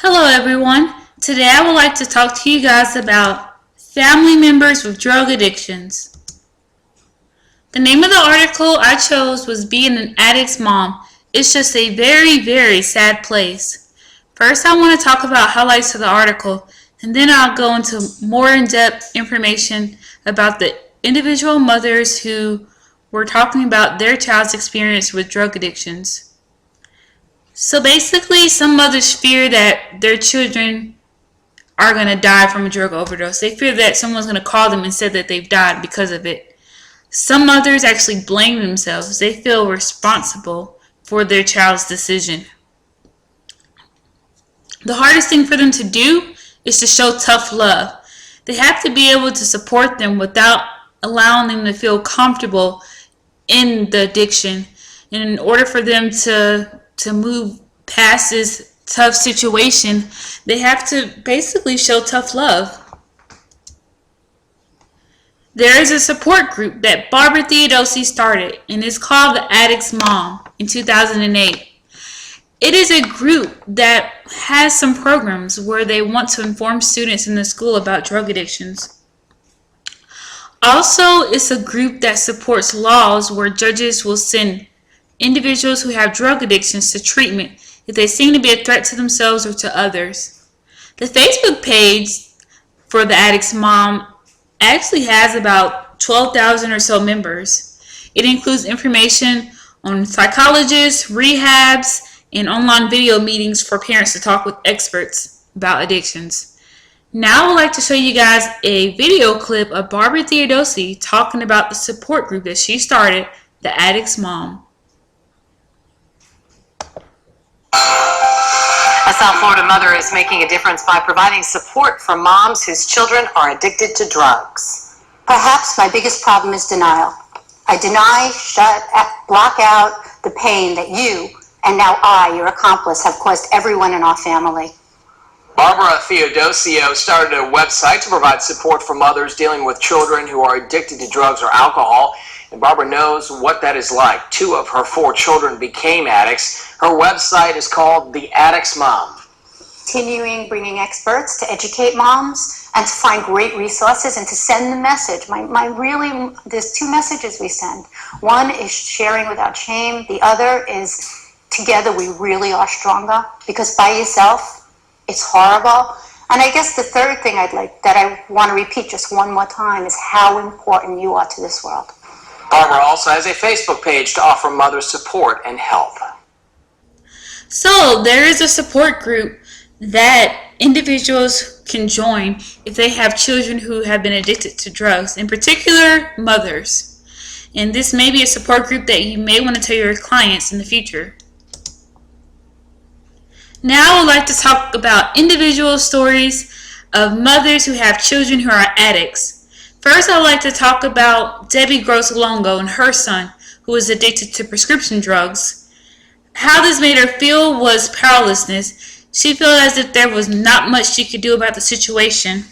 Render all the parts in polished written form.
Hello everyone. Today I would like to talk to you guys about family members with drug addictions. The name of the article I chose was Being an Addict's Mom. It's just a very sad place. First I want to talk about highlights of the article, and then I'll go into more in-depth information about the individual mothers who were talking about their child's experience with drug addictions. So basically, some mothers fear that their children are going to die from a drug overdose. They fear that someone's going to call them and say that they've died because of it. Some mothers actually blame themselves. They feel responsible for their child's decision. The hardest thing for them to do is to show tough love. They have to be able to support them without allowing them to feel comfortable in the addiction. And in order for them to move past this tough situation, they have to basically show tough love. There is a support group that Barbara Theodosiou started, and it's called the Addicts Mom in 2008. It is a group that has some programs where they want to inform students in the school about drug addictions. Also, it's a group that supports laws where judges will send individuals who have drug addictions to treatment if they seem to be a threat to themselves or to others. The Facebook page for the Addicts Mom actually has about 12,000 or so members. It includes information on psychologists, rehabs, and online video meetings for parents to talk with experts about addictions. Now I would like to show you guys a video clip of Barbara Theodosiou talking about the support group that she started, the Addicts Mom. A South Florida mother is making a difference by providing support for moms whose children are addicted to drugs. Perhaps my biggest problem is denial. I deny, block out the pain that you, and now I, your accomplice, have caused everyone in our family. Barbara Theodosiou started a website to provide support for mothers dealing with children who are addicted to drugs or alcohol. And Barbara knows what that is like. 2 of her 4 children became addicts. Her website is called The Addicts Mom. Continuing bringing experts to educate moms and to find great resources and to send the message. There's 2 messages we send. One is sharing without shame. The other is together we really are stronger, because by yourself it's horrible. And I guess the third thing I want to repeat just one more time is how important you are to this world. Barbara also has a Facebook page to offer mothers support and help. So there is a support group that individuals can join if they have children who have been addicted to drugs, in particular mothers. And this may be a support group that you may want to tell your clients in the future. Now I would like to talk about individual stories of mothers who have children who are addicts. First, I would like to talk about Debbie Gross-Longo and her son, who was addicted to prescription drugs. How this made her feel was powerlessness. She felt as if there was not much she could do about the situation.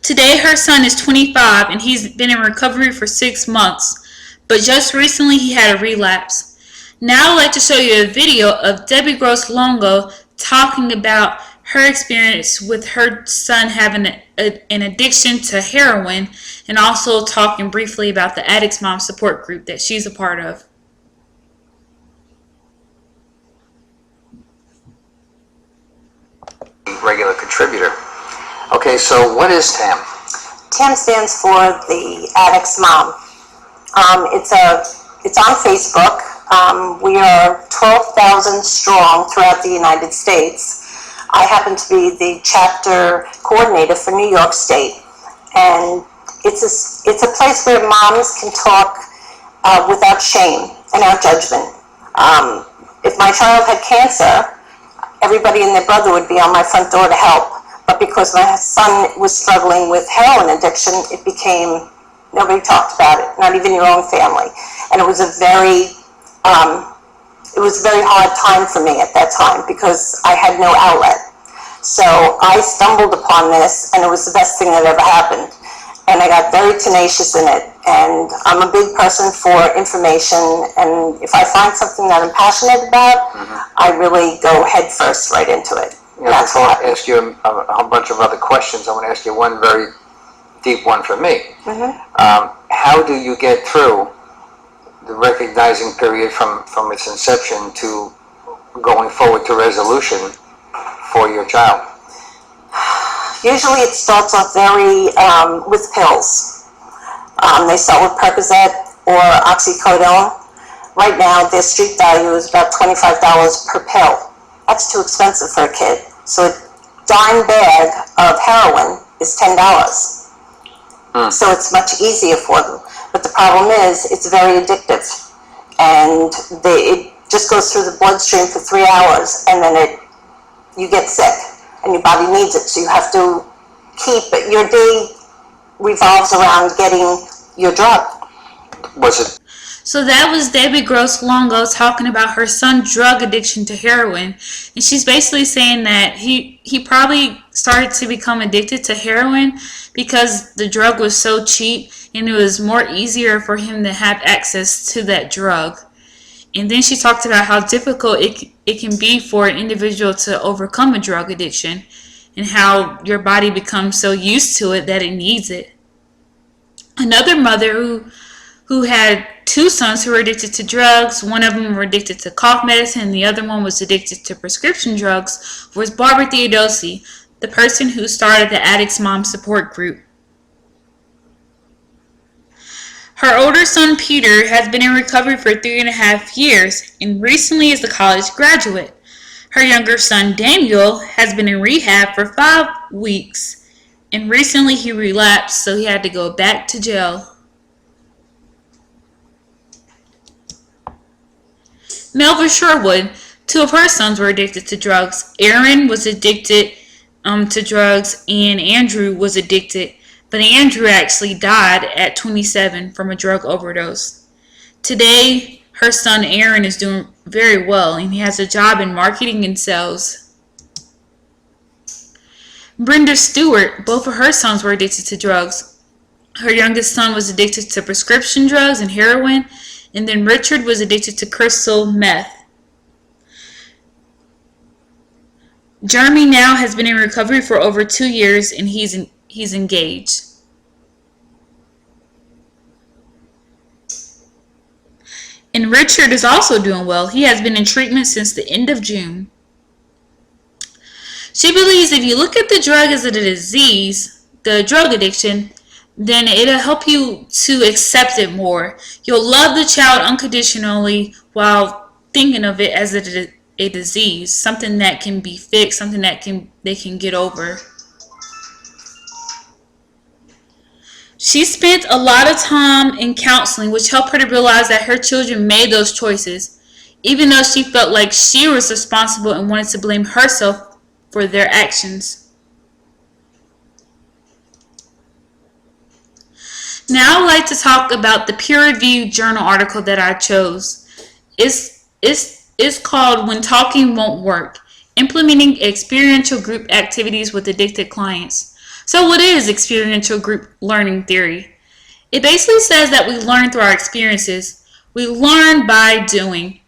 Today, her son is 25 and he's been in recovery for 6 months, but just recently he had a relapse. Now I'd like to show you a video of Debbie Gross-Longo talking about her experience with her son having an addiction to heroin, and also talking briefly about the Addicts Mom support group that she's a part of. Regular contributor. Okay, so what is TAM? TAM stands for the Addicts Mom. It's on Facebook. We are 12,000 strong throughout the United States. I happen to be the chapter coordinator for New York State, and it's a place where moms can talk without shame and without judgment. If my child had cancer, everybody and their brother would be on my front door to help, but because my son was struggling with heroin addiction, it became nobody talked about it, not even your own family, and it was a very hard time for me at that time because I had no outlet. So I stumbled upon this, and it was the best thing that ever happened. And I got very tenacious in it, And I'm a big person for information, and if I find something that I'm passionate about, I really go head first right into it. You know, before I ask you a whole bunch of other questions, I want to ask you one very deep one for me. How do you get through the recognizing period from its inception to going forward to resolution for your child? Usually it starts off very with pills. They start with Percocet or oxycodone. Right now, their street value is about $25 per pill. That's too expensive for a kid. So a dime bag of heroin is $10. So it's much easier for them. But the problem is, it's very addictive. And it just goes through the bloodstream for 3 hours, and then you get sick, and your body needs it. So you have to keep it. Your day revolves around getting your drug. Was it? So that was Debbie Gross-Longo talking about her son's drug addiction to heroin. And she's basically saying that he probably started to become addicted to heroin because the drug was so cheap and it was more easier for him to have access to that drug. And then she talked about how difficult it can be for an individual to overcome a drug addiction and how your body becomes so used to it that it needs it. Another mother who had 2 sons who were addicted to drugs, one of them were addicted to cough medicine and the other one was addicted to prescription drugs, was Barbara Theodosiou, the person who started the Addicts Mom support group. Her older son Peter has been in recovery for 3.5 years and recently is a college graduate. Her younger son Daniel has been in rehab for 5 weeks and recently he relapsed, so he had to go back to jail. Melva Sherwood, 2 of her sons were addicted to drugs. Aaron was addicted to drugs and Andrew was addicted, but Andrew actually died at 27 from a drug overdose. Today, her son Aaron is doing very well and he has a job in marketing and sales. Brenda Stewart, both of her sons were addicted to drugs. Her youngest son was addicted to prescription drugs and heroin, and then Richard was addicted to crystal meth. Jeremy now has been in recovery for over 2 years and he's engaged. And Richard is also doing well. He has been in treatment since the end of June. She believes if you look at the drug as a disease, the drug addiction, then it'll help you to accept it more. You'll love the child unconditionally while thinking of it as a disease, something that can be fixed, something that they can get over. She spent a lot of time in counseling, which helped her to realize that her children made those choices, even though she felt like she was responsible and wanted to blame herself for their actions. Now I'd like to talk about the peer-reviewed journal article that I chose. It's called When Talking Won't Work, Implementing Experiential Group Activities with Addicted Clients. So what is experiential group learning theory? It basically says that we learn through our experiences. We learn by doing.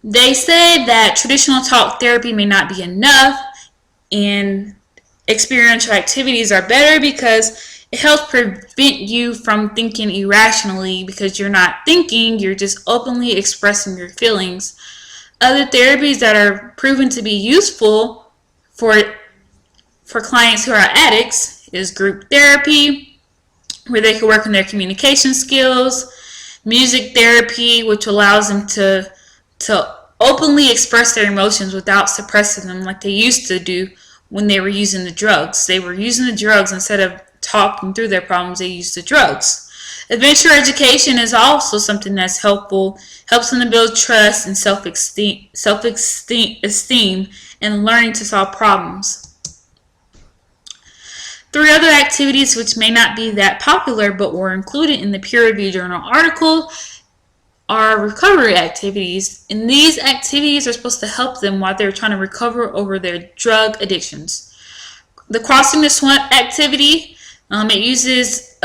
They say that traditional talk therapy may not be enough and experiential activities are better because it helps prevent you from thinking irrationally because you're not thinking, you're just openly expressing your feelings. Other therapies that are proven to be useful for clients who are addicts is group therapy, where they can work on their communication skills, music therapy, which allows them to openly express their emotions without suppressing them like they used to do when they were using the drugs. They were using the drugs instead of talking through their problems, they used the drugs. Adventure education is also something that's helpful, helps them to build trust and self-esteem and learning to solve problems. 3 other activities which may not be that popular but were included in the peer-reviewed journal article are recovery activities, and these activities are supposed to help them while they're trying to recover over their drug addictions. The Crossing the Swamp activity, it uses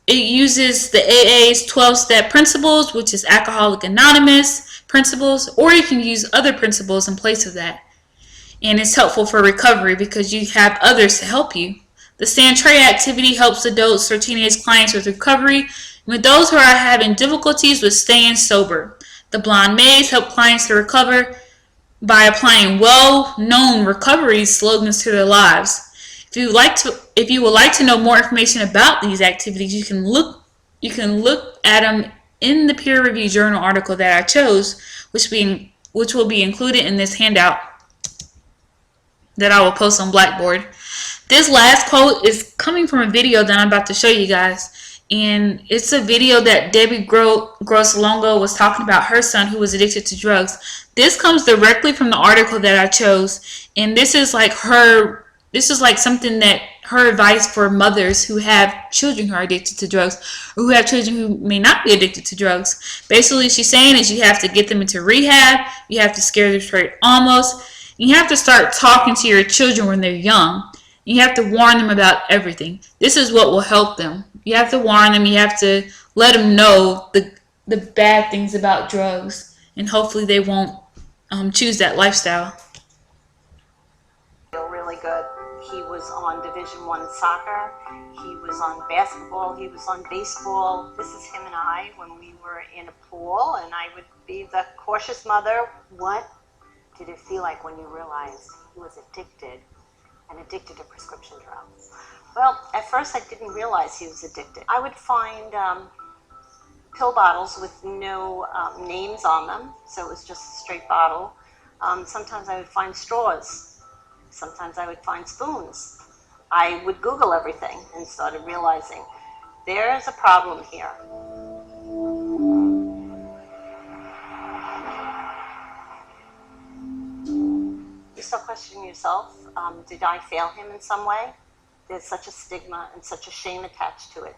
it uses the AA's 12-step principles, which is Alcoholics Anonymous principles, or you can use other principles in place of that. And it's helpful for recovery because you have others to help you. The Stand Tray activity helps adults or teenage clients with recovery, and with those who are having difficulties with staying sober. The Blind Maze help clients to recover by applying well-known recovery slogans to their lives. If you would like to know more information about these activities, you can look at them in the peer review journal article that I chose, which will be included in this handout that I will post on Blackboard. This last quote is coming from a video that I'm about to show you guys, and it's a video that Debbie Gross-Longo was talking about her son who was addicted to drugs. This comes directly from the article that I chose, and this is like something that her advice for mothers who have children who are addicted to drugs, or who have children who may not be addicted to drugs. Basically, she's saying is you have to get them into rehab, you have to scare them straight almost, you have to start talking to your children when they're young. You have to warn them about everything. This is what will help them. You have to warn them, you have to let them know the bad things about drugs, and hopefully they won't choose that lifestyle. Really good. He was on Division I soccer, he was on basketball, he was on baseball. This is him and I when we were in a pool, and I would be the cautious mother. What did it feel like when you realized he was addicted to prescription drugs? Well, at first I didn't realize he was addicted. I would find pill bottles with no names on them, so it was just a straight bottle. Sometimes I would find straws. Sometimes I would find spoons. I would Google everything and started realizing there's a problem here. You start questioning yourself. Did I fail him in some way? There's such a stigma and such a shame attached to it.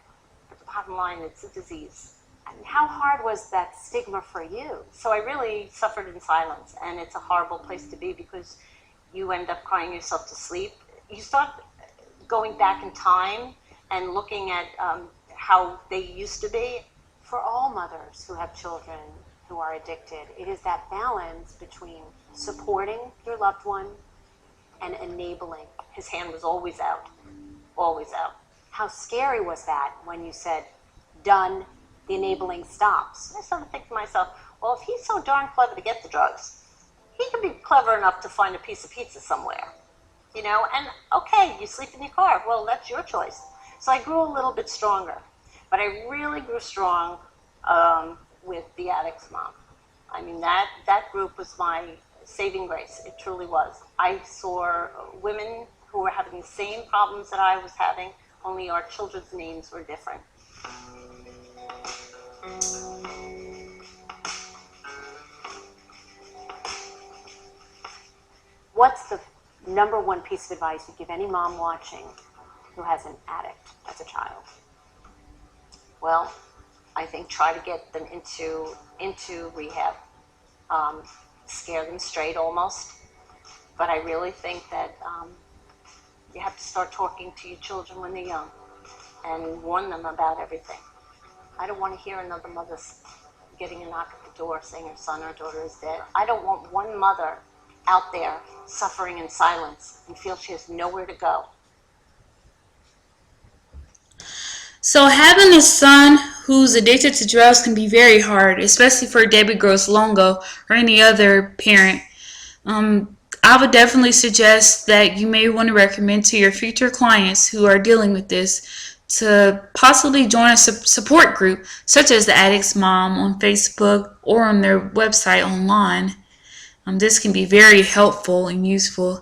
But the bottom line, it's a disease. And how hard was that stigma for you? So I really suffered in silence, and it's a horrible place to be because you end up crying yourself to sleep. You start going back in time and looking at how they used to be. For all mothers who have children who are addicted, it is that balance between supporting your loved one and enabling. His hand was always out, always out. How scary was that when you said, done, the enabling stops? I started thinking to myself, well, if he's so darn clever to get the drugs, he can be clever enough to find a piece of pizza somewhere, and okay, you sleep in your car. Well, that's your choice. So I grew a little bit stronger, but I really grew strong with the Addicts Mom. I mean, that group was my saving grace. It truly was. I saw women who were having the same problems that I was having, only our children's names were different. What's the number one piece of advice you give any mom watching who has an addict as a child? Well, I think try to get them into rehab, scare them straight almost. But I really think that you have to start talking to your children when they're young and warn them about everything. I don't want to hear another mother getting a knock at the door saying her son or daughter is dead. I don't want one mother out there suffering in silence and feel she has nowhere to go. So having a son who's addicted to drugs can be very hard, especially for Debbie Gross-Longo or any other parent. I would definitely suggest that you may want to recommend to your future clients who are dealing with this to possibly join a support group such as the Addicts Mom on Facebook or on their website online. This can be very helpful and useful.